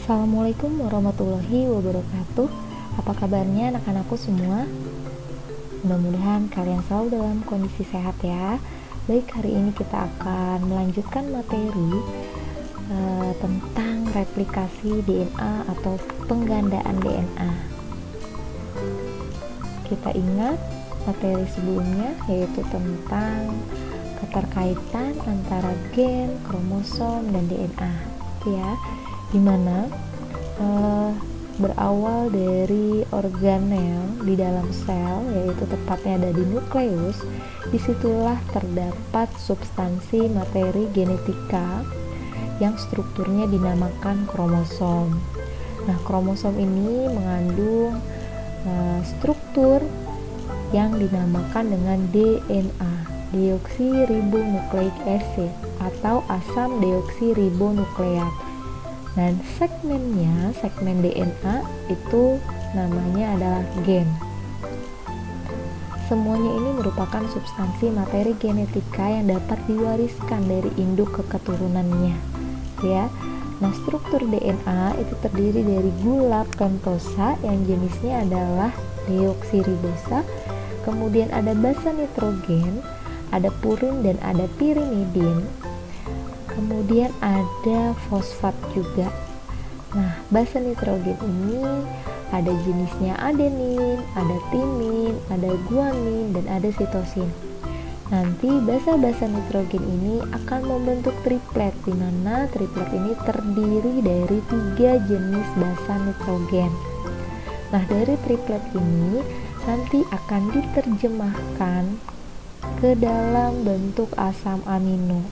Assalamualaikum warahmatullahi wabarakatuh. Apa kabarnya anak-anakku semua? Mudah-mudahan kalian selalu dalam kondisi sehat ya. Baik, hari ini kita akan melanjutkan materi tentang replikasi DNA atau penggandaan DNA. Kita ingat materi sebelumnya, yaitu tentang keterkaitan antara gen, kromosom, dan DNA ya, dimana berawal dari organel di dalam sel, yaitu tepatnya ada di nukleus. Disitulah terdapat substansi materi genetika yang strukturnya dinamakan kromosom. Nah, kromosom ini mengandung struktur yang dinamakan dengan DNA, deoksiribonukleik acid atau asam deoksiribonukleat. Dan segmen DNA itu namanya adalah gen. Semuanya ini merupakan substansi materi genetika yang dapat diwariskan dari induk ke keturunannya ya. Nah, struktur DNA itu terdiri dari gula pentosa yang jenisnya adalah deoksiribosa, kemudian ada basa nitrogen, ada purin dan ada pirimidin, kemudian ada fosfat juga. Nah, basa nitrogen ini ada jenisnya adenin, ada timin, ada guanin, dan ada sitosin. Nanti basa nitrogen ini akan membentuk triplet, di mana triplet ini terdiri dari 3 jenis basa nitrogen. Nah, dari triplet ini nanti akan diterjemahkan ke dalam bentuk asam amino.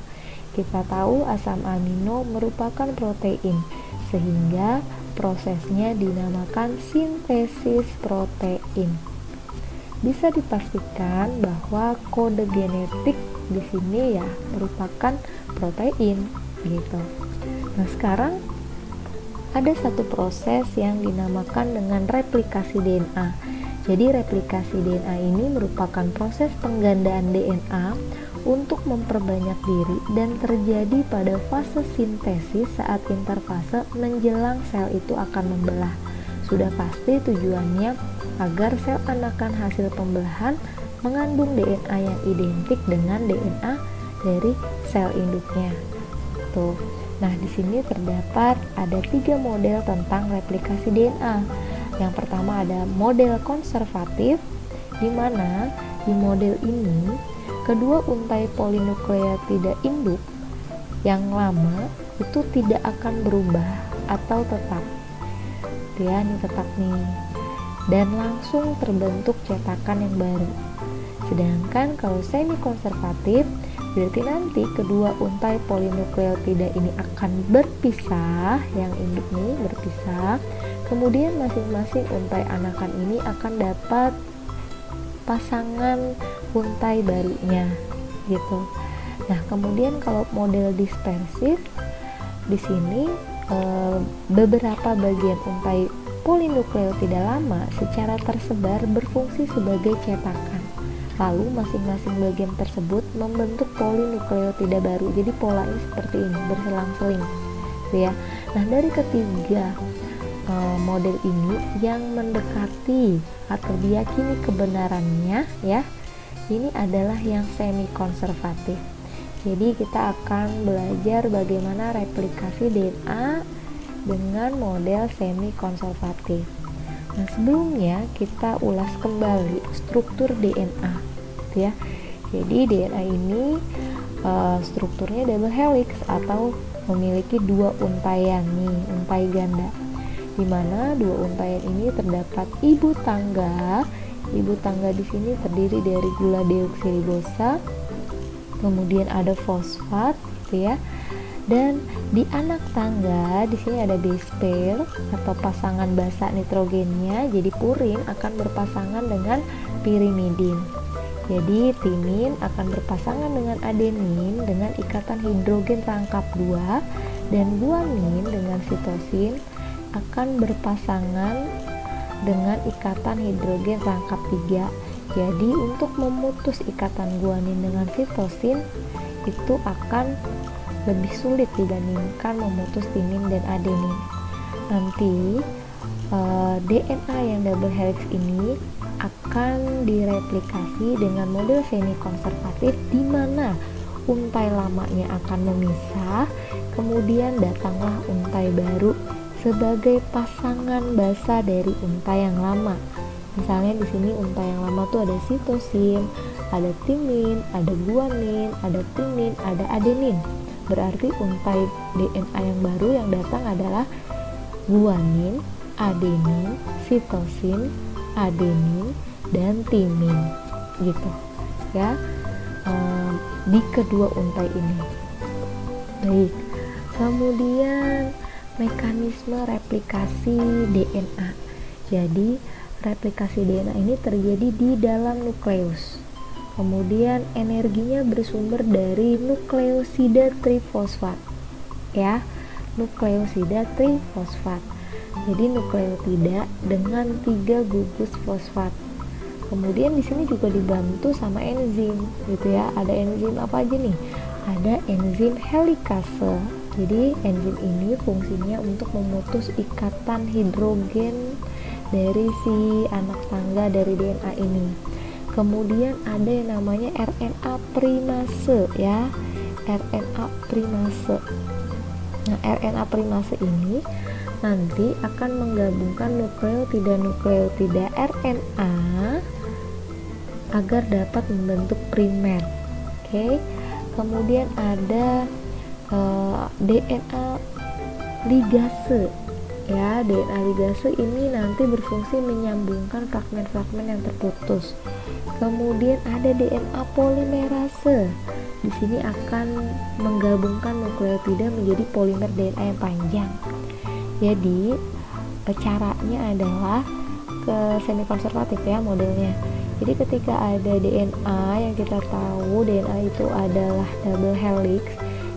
Kita tahu asam amino merupakan protein, sehingga prosesnya dinamakan sintesis protein. Bisa dipastikan bahwa kode genetik di sini ya merupakan protein gitu. Nah, sekarang ada satu proses yang dinamakan dengan replikasi DNA. Jadi replikasi DNA ini merupakan proses penggandaan DNA untuk memperbanyak diri dan terjadi pada fase sintesis saat interfase menjelang sel itu akan membelah. Sudah pasti tujuannya agar sel anakan hasil pembelahan mengandung DNA yang identik dengan DNA dari sel induknya. Tuh. Nah, di sini terdapat ada 3 model tentang replikasi DNA. Yang pertama ada model konservatif, di mana di model ini kedua untai polinukleotida induk yang lama itu tidak akan berubah atau tetap. Ya, ini tetap nih. Dan langsung terbentuk cetakan yang baru. Sedangkan kalau semi konservatif, berarti nanti kedua untai polinukleotida ini akan berpisah, yang induk nih berpisah. Kemudian masing-masing untai anakan ini akan dapat pasangan untai barunya gitu. Nah, kemudian kalau model dispersif, di sini beberapa bagian untai polinukleotida lama secara tersebar berfungsi sebagai cetakan. Lalu masing-masing bagian tersebut membentuk polinukleotida baru. Jadi polanya seperti ini, berselang-seling ya. Nah, dari ketiga model ini yang mendekati atau diyakini kebenarannya ya, ini adalah yang semi konservatif. Jadi kita akan belajar bagaimana replikasi DNA dengan model semi konservatif. Nah, sebelumnya kita ulas kembali struktur DNA ya. Jadi DNA ini strukturnya double helix atau memiliki 2 untaian nih, untai ganda, di mana 2 untaian ini terdapat ibu tangga. Ibu tangga di sini terdiri dari gula deoksiribosa, kemudian ada fosfat gitu ya. Dan di anak tangga di sini ada base pair atau pasangan basa nitrogennya. Jadi purin akan berpasangan dengan pirimidin. Jadi timin akan berpasangan dengan adenin dengan ikatan hidrogen rangkap 2, dan guanin dengan sitosin akan berpasangan dengan ikatan hidrogen rangkap 3. Jadi untuk memutus ikatan guanin dengan sitosin itu akan lebih sulit dibandingkan memutus timin dan adenin. nanti DNA yang double helix ini akan direplikasi dengan model semi konservatif, di mana untai lamanya akan memisah, kemudian datanglah untai baru sebagai pasangan basa dari untai yang lama. Misalnya di sini untai yang lama tuh ada sitosin, ada timin, ada guanin, ada tinin, ada adenin. Berarti untai DNA yang baru yang datang adalah guanin, adenin, sitosin, adenin, dan timin, gitu ya, di kedua untai ini. Baik, kemudian mekanisme replikasi DNA. Jadi replikasi DNA ini terjadi di dalam nukleus. Kemudian energinya bersumber dari nukleosida trifosfat, ya, nukleosida trifosfat. Jadi nukleotida dengan 3 gugus fosfat. Kemudian di sini juga dibantu sama enzim, gitu ya. Ada enzim apa aja nih? Ada enzim helikase. Jadi enzim ini fungsinya untuk memutus ikatan hidrogen dari si anak tangga dari DNA ini. Kemudian ada yang namanya RNA primase, ya, RNA primase. Nah, RNA primase ini nanti akan menggabungkan nukleotida RNA agar dapat membentuk primer. Oke. Kemudian ada DNA ligase, ya. DNA ligase ini nanti berfungsi menyambungkan fragmen-fragmen yang terputus. Kemudian ada DNA polimerase. Di sini akan menggabungkan nukleotida menjadi polimer DNA yang panjang. Jadi caranya adalah semi konservatif, ya, modelnya. Jadi ketika ada DNA yang kita tahu DNA itu adalah double helix,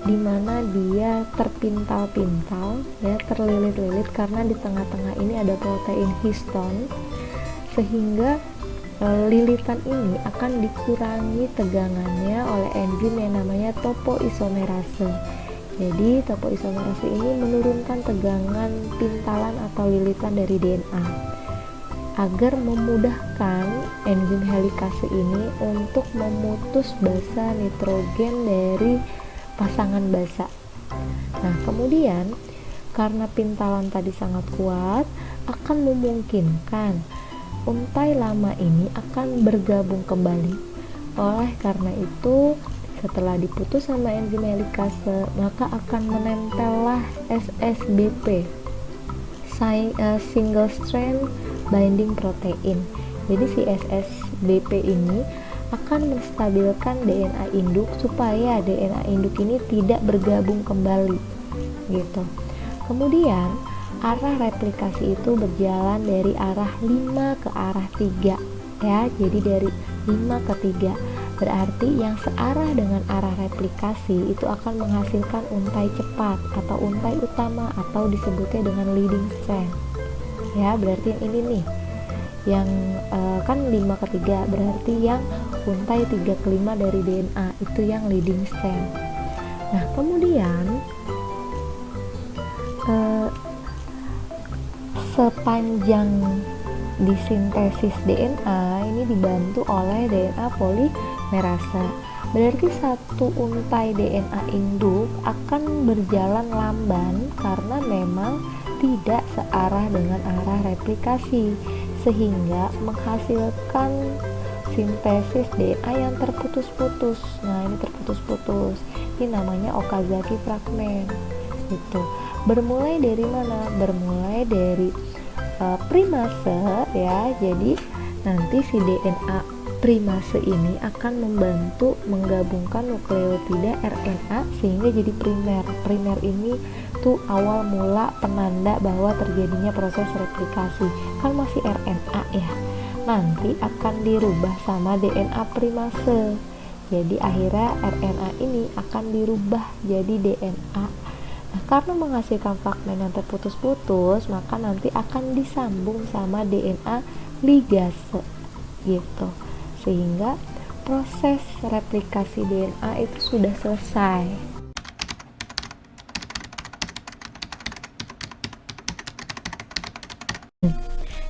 di mana dia terpintal-pintal, ya, terlilit-lilit, karena di tengah-tengah ini ada protein histon, sehingga lilitan ini akan dikurangi tegangannya oleh enzim yang namanya topoisomerase. Jadi topoisomerase ini menurunkan tegangan pintalan atau lilitan dari DNA agar memudahkan enzim helikase ini untuk memutus basa nitrogen dari pasangan basa. Nah, kemudian karena pintalan tadi sangat kuat, akan memungkinkan untai lama ini akan bergabung kembali. Oleh karena itu, setelah diputus sama enzim helikase, maka akan menempellah SSBP, single strand binding protein. Jadi si SSBP ini akan menstabilkan DNA induk supaya DNA induk ini tidak bergabung kembali, gitu. Kemudian arah replikasi itu berjalan dari arah 5 ke arah 3, ya. Jadi dari 5 ke 3 berarti yang searah dengan arah replikasi itu akan menghasilkan untai cepat atau untai utama, atau disebutnya dengan leading strand, ya. Berarti yang ini nih, yang kan 5 ke 3 berarti yang untai 3 ke 5 dari DNA itu yang leading strand. Nah, kemudian sepanjang disintesis DNA ini dibantu oleh DNA polimerase. Berarti satu untai DNA induk akan berjalan lamban karena memang tidak searah dengan arah replikasi, sehingga menghasilkan sintesis DNA yang terputus-putus. Nah, ini terputus-putus. Ini namanya Okazaki fragmen. Gitu. Bermulai dari mana? Bermulai dari primase, ya. Jadi nanti si DNA primase ini akan membantu menggabungkan nukleotida RNA sehingga jadi primer. Primer ini tuh awal mula penanda bahwa terjadinya proses replikasi. Kan masih RNA, ya. Nanti akan dirubah sama DNA primase. Jadi akhirnya RNA ini akan dirubah jadi DNA. Nah, karena menghasilkan fragmen yang terputus-putus, maka nanti akan disambung sama DNA ligase, gitu. Sehingga proses replikasi DNA itu sudah selesai.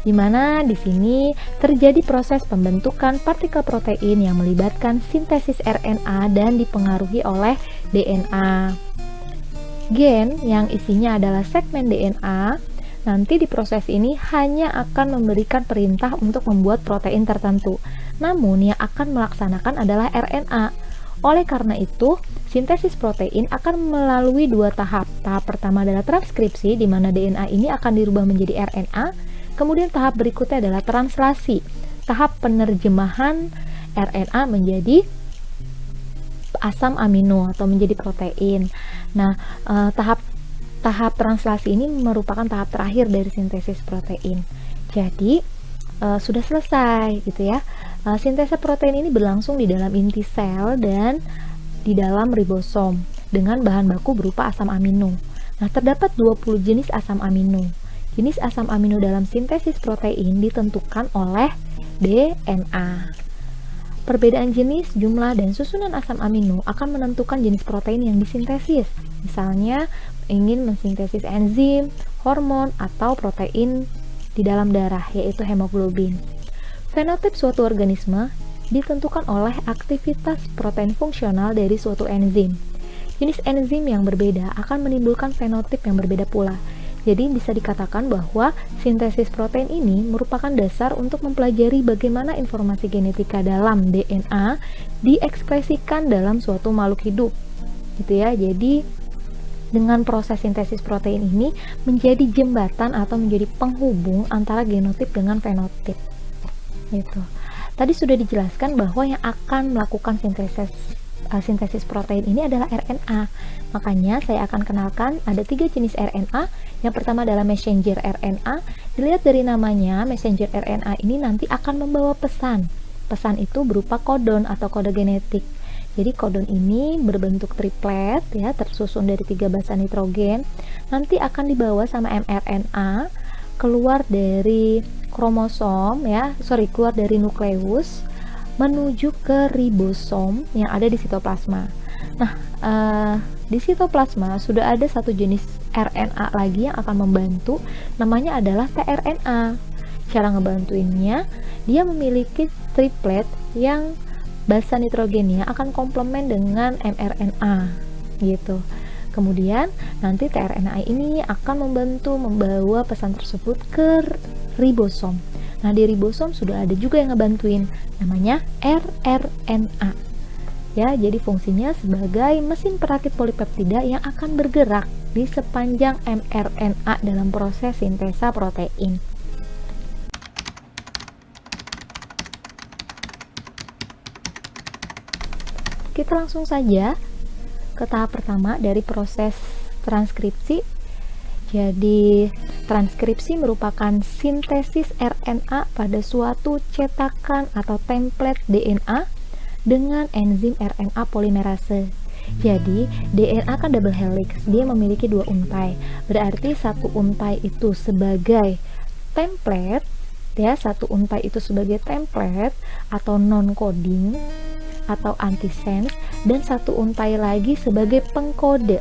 di mana di sini terjadi proses pembentukan partikel protein yang melibatkan sintesis RNA dan dipengaruhi oleh DNA. Gen yang isinya adalah segmen DNA, nanti di proses ini hanya akan memberikan perintah untuk membuat protein tertentu, namun yang akan melaksanakan adalah RNA. Oleh karena itu, sintesis protein akan melalui dua tahap. Tahap pertama adalah transkripsi, di mana DNA ini akan dirubah menjadi RNA. Kemudian tahap berikutnya adalah translasi, tahap penerjemahan RNA menjadi asam amino atau menjadi protein. Nah, tahap translasi ini merupakan tahap terakhir dari sintesis protein. Jadi, sudah selesai gitu ya. Sintesa protein ini berlangsung di dalam inti sel dan di dalam ribosom dengan bahan baku berupa asam amino. Nah, terdapat 20 jenis asam amino. Jenis asam amino dalam sintesis protein ditentukan oleh DNA. Perbedaan jenis, jumlah, dan susunan asam amino akan menentukan jenis protein yang disintesis. Misalnya, ingin mensintesis enzim, hormon, atau protein di dalam darah, yaitu hemoglobin. Fenotip suatu organisme ditentukan oleh aktivitas protein fungsional dari suatu enzim. Jenis enzim yang berbeda akan menimbulkan fenotip yang berbeda pula. Jadi bisa dikatakan bahwa sintesis protein ini merupakan dasar untuk mempelajari bagaimana informasi genetika dalam DNA diekspresikan dalam suatu makhluk hidup. Gitu ya. Jadi dengan proses sintesis protein ini menjadi jembatan atau menjadi penghubung antara genotip dengan fenotip. Gitu. Tadi sudah dijelaskan bahwa yang akan melakukan sintesis protein ini adalah RNA. Makanya saya akan kenalkan ada 3 jenis RNA. Yang pertama adalah messenger RNA. Dilihat dari namanya, messenger RNA ini nanti akan membawa pesan. Pesan itu berupa kodon atau kode genetik. Jadi kodon ini berbentuk triplet ya, tersusun dari 3 basa nitrogen. Nanti akan dibawa sama mRNA keluar dari kromosom ya, keluar dari nukleus menuju ke ribosom yang ada di sitoplasma. Nah, di sitoplasma sudah ada satu jenis RNA lagi yang akan membantu, namanya adalah tRNA. Cara ngebantuinnya, dia memiliki triplet yang basa nitrogennya akan komplement dengan mRNA gitu. Kemudian nanti tRNA ini akan membawa pesan tersebut ke ribosom. Nah, di ribosom sudah ada juga yang ngebantuin, namanya rRNA. Ya, jadi fungsinya sebagai mesin perakit polipeptida yang akan bergerak di sepanjang mRNA dalam proses sintesa protein. Kita langsung saja ke tahap pertama dari proses transkripsi. Jadi, transkripsi merupakan sintesis RNA pada suatu cetakan atau template DNA dengan enzim RNA polimerase. Jadi, DNA kan double helix, dia memiliki 2 untai. Berarti satu untai itu sebagai template, ya, satu untai itu sebagai template atau non-coding atau antisense, dan satu untai lagi sebagai pengkode.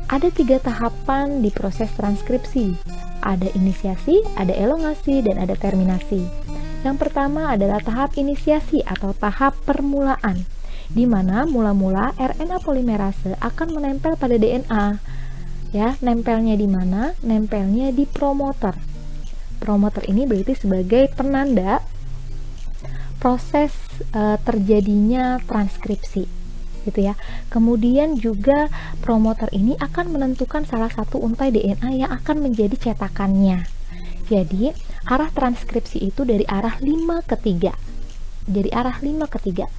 Ada 3 tahapan di proses transkripsi. Ada inisiasi, ada elongasi, dan ada terminasi. Yang pertama adalah tahap inisiasi atau tahap permulaan, di mana mula-mula RNA polimerase akan menempel pada DNA. Ya, nempelnya di mana? Nempelnya di promoter. Promoter ini berarti sebagai penanda proses terjadinya transkripsi. Gitu ya. Kemudian juga promoter ini akan menentukan salah satu untai DNA yang akan menjadi cetakannya. Jadi, arah transkripsi itu dari arah 5 ke 3. Dari arah 5 ke 3.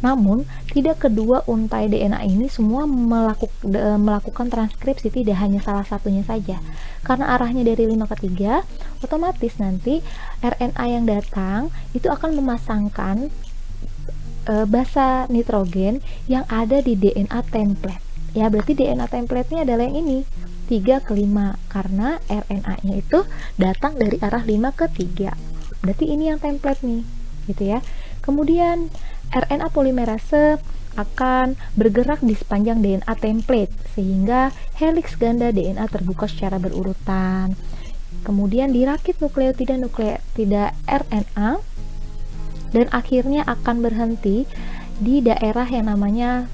Namun, tidak kedua untai DNA ini semua melakukan transkripsi, tidak hanya salah satunya saja. Karena arahnya dari 5 ke 3, otomatis nanti RNA yang datang itu akan memasangkan basa nitrogen yang ada di DNA template. Ya, berarti DNA template-nya adalah yang ini, 3 ke 5, karena RNA-nya itu datang dari arah 5 ke 3. Berarti ini yang template nih, gitu ya. Kemudian RNA polimerase akan bergerak di sepanjang DNA template sehingga helix ganda DNA terbuka secara berurutan. kemudian dirakit nukleotida RNA, dan akhirnya akan berhenti di daerah yang namanya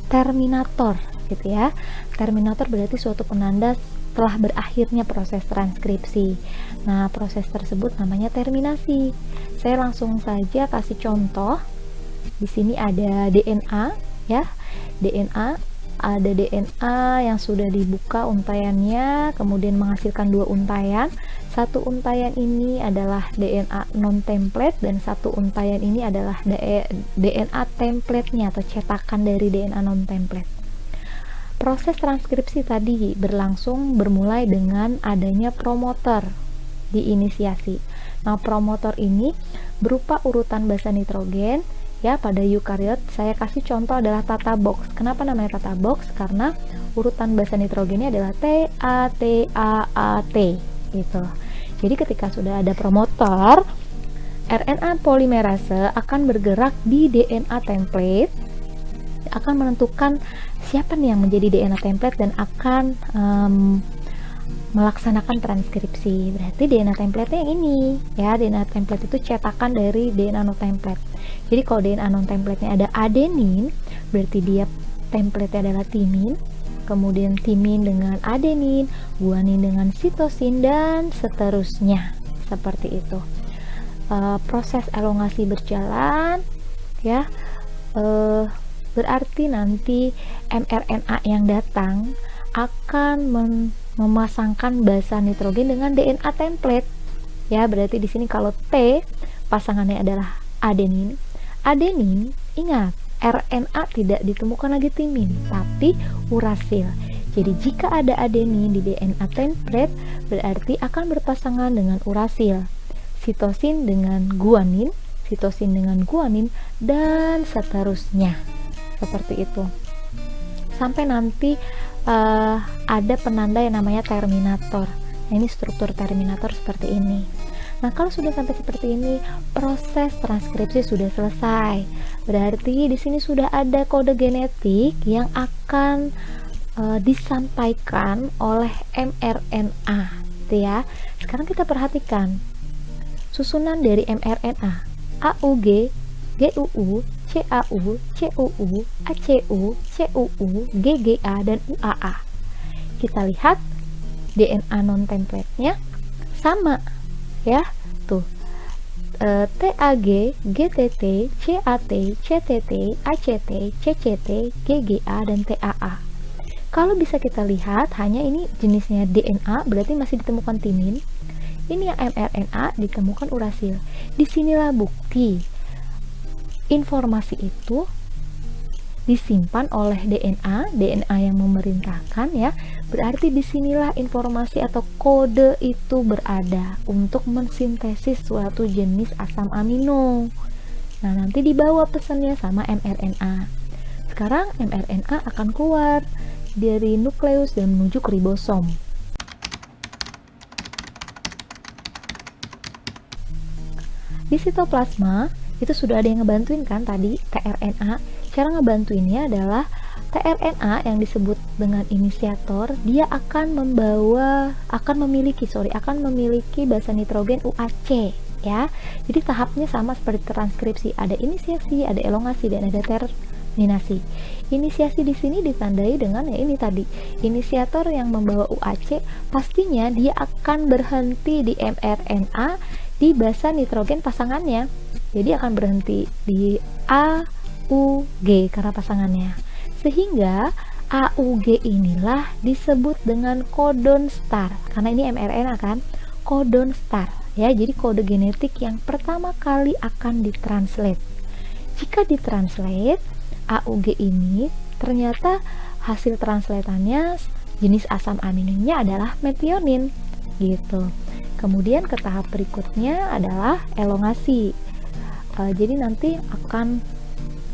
terminator gitu ya. Terminator berarti suatu penanda telah berakhirnya proses transkripsi. Nah, proses tersebut namanya terminasi. Saya langsung saja kasih contoh. Di sini ada DNA ya. Ada DNA yang sudah dibuka untaiannya, kemudian menghasilkan 2 untayan. Satu untayan ini adalah DNA non-template dan satu untayan ini adalah DNA template-nya atau cetakan dari DNA non-template. Proses transkripsi tadi bermulai dengan adanya promotor diinisiasi. Nah, promotor ini berupa urutan basa nitrogen. Ya, pada eukariot saya kasih contoh adalah tata box. Kenapa namanya tata box? Karena urutan basa nitrogennya adalah T A T A A T gitu. Jadi ketika sudah ada promotor, RNA polimerase akan bergerak di DNA template, akan menentukan siapa nih yang menjadi DNA template dan akan melaksanakan transkripsi. Berarti DNA template-nya yang ini ya. DNA template itu cetakan dari DNA non template. Jadi kalau DNA non template-nya ada adenin, berarti dia template-nya adalah timin. Kemudian timin dengan adenin, guanin dengan sitosin, dan seterusnya. Seperti itu. Proses elongasi berjalan ya. Berarti nanti mRNA yang datang akan memasangkan basa nitrogen dengan DNA template ya. Berarti di sini kalau T pasangannya adalah adenin. Ingat, RNA tidak ditemukan lagi timin tapi urasil. Jadi jika ada adenin di DNA template berarti akan berpasangan dengan urasil. Sitosin dengan guanin, dan seterusnya. Seperti itu. Sampai nanti ada penanda yang namanya terminator. Nah, ini struktur terminator seperti ini. Nah, kalau sudah sampai seperti ini, proses transkripsi sudah selesai. Berarti di sini sudah ada kode genetik yang akan disampaikan oleh mRNA, gitu ya. Sekarang kita perhatikan susunan dari mRNA: AUG, GUU, CAU, CUU, ACU, CUU, GGA, dan UAA. Kita lihat DNA non-template-nya sama ya, tuh TAG, GTT, CAT, CTT, ACT, CCT, GGA, dan TAA. Kalau bisa kita lihat, hanya ini jenisnya DNA, berarti masih ditemukan timin. Ini yang mRNA, ditemukan urasil. Disinilah bukti informasi itu disimpan oleh DNA yang memerintahkan ya. Berarti disinilah informasi atau kode itu berada untuk mensintesis suatu jenis asam amino. Nah, nanti dibawa pesannya sama mRNA. Sekarang mRNA akan keluar dari nukleus dan menuju ke ribosom. Di sitoplasma itu sudah ada yang ngebantuin kan tadi, tRNA. Cara ngebantuinnya adalah tRNA yang disebut dengan inisiator, dia akan memiliki basa nitrogen UAC ya. Jadi tahapnya sama seperti transkripsi, ada inisiasi, ada elongasi, dan ada terminasi. Inisiasi di sini ditandai dengan ya ini tadi, inisiator yang membawa UAC, pastinya dia akan berhenti di mRNA di basa nitrogen pasangannya. Jadi akan berhenti di AUG karena pasangannya. Sehingga AUG inilah disebut dengan codon star. Karena ini mRNA kan, codon star ya. Jadi kode genetik yang pertama kali akan ditranslate. Jika ditranslate, AUG ini ternyata hasil translatannya jenis asam aminonya adalah metionin gitu. Kemudian ke tahap berikutnya adalah elongasi. Jadi nanti akan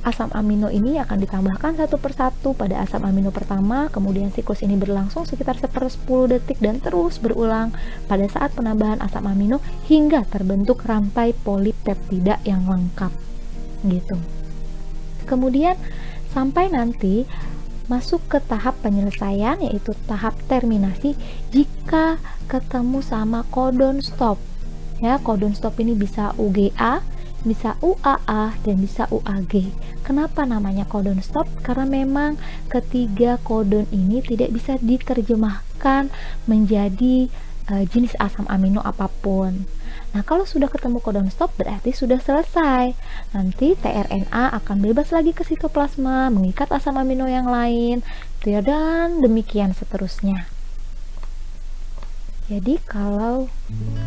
asam amino ini akan ditambahkan satu persatu pada asam amino pertama, kemudian siklus ini berlangsung sekitar 10 detik dan terus berulang pada saat penambahan asam amino hingga terbentuk rantai polipeptida yang lengkap gitu. Kemudian sampai nanti masuk ke tahap penyelesaian, yaitu tahap terminasi jika ketemu sama codon stop. Ya, codon stop ini bisa UGA, bisa UAA, dan bisa UAG. Kenapa namanya codon stop? Karena memang ketiga codon ini tidak bisa diterjemahkan menjadi jenis asam amino apapun. Nah, kalau sudah ketemu codon stop berarti sudah selesai. Nanti tRNA akan bebas lagi ke sitoplasma, mengikat asam amino yang lain, dan demikian seterusnya. Jadi kalau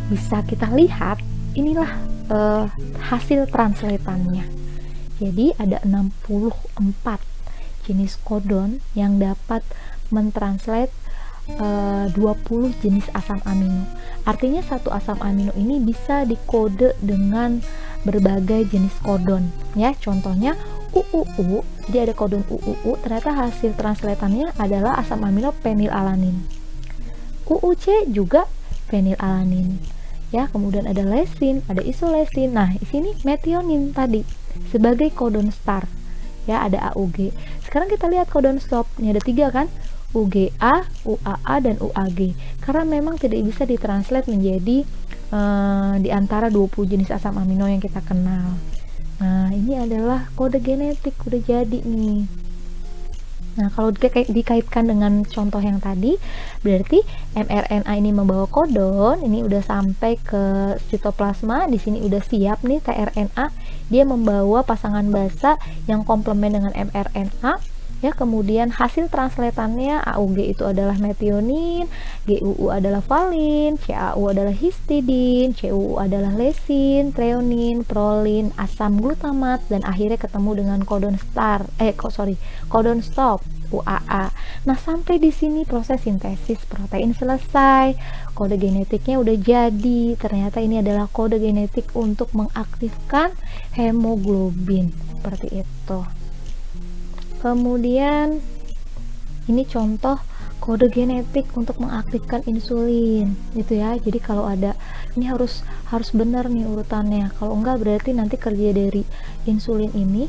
bisa kita lihat, inilah hasil translatannya. Jadi ada 64 jenis codon yang dapat mentranslate 20 jenis asam amino. Artinya satu asam amino ini bisa dikode dengan berbagai jenis codon. Ya, contohnya UUU. Jadi ada codon UUU, ternyata hasil translatannya adalah asam amino penilalanin. UUC juga penilalanin. Ya, kemudian ada lesin, ada isolesin. Nah, di sini metionin tadi sebagai codon star. Ya, ada AUG. Sekarang kita lihat codon stop. Ini ada 3 kan? UGA, UAA, dan UAG. Karena memang tidak bisa ditranslate menjadi di antara 20 jenis asam amino yang kita kenal. Nah, ini adalah kode genetik, udah jadi nih. Nah, kalau dikaitkan dengan contoh yang tadi, berarti mRNA ini membawa codon, ini udah sampai ke sitoplasma, di sini udah siap nih tRNA, dia membawa pasangan basa yang komplement dengan mRNA. Ya, kemudian hasil translatannya AUG itu adalah metionin, GUU adalah valin, CAU adalah histidin, CUU adalah lesin, treonin, prolin, asam glutamat, dan akhirnya ketemu dengan codon codon stop, UAA. Nah, sampai di sini proses sintesis protein selesai, kode genetiknya udah jadi. Ternyata ini adalah kode genetik untuk mengaktifkan hemoglobin, seperti itu. Kemudian ini contoh kode genetik untuk mengaktifkan insulin, gitu ya. Jadi kalau ada ini harus benar nih urutannya. Kalau enggak berarti nanti kerja dari insulin ini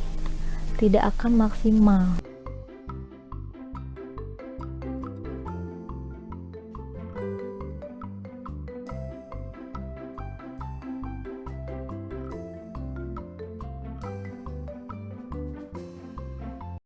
tidak akan maksimal.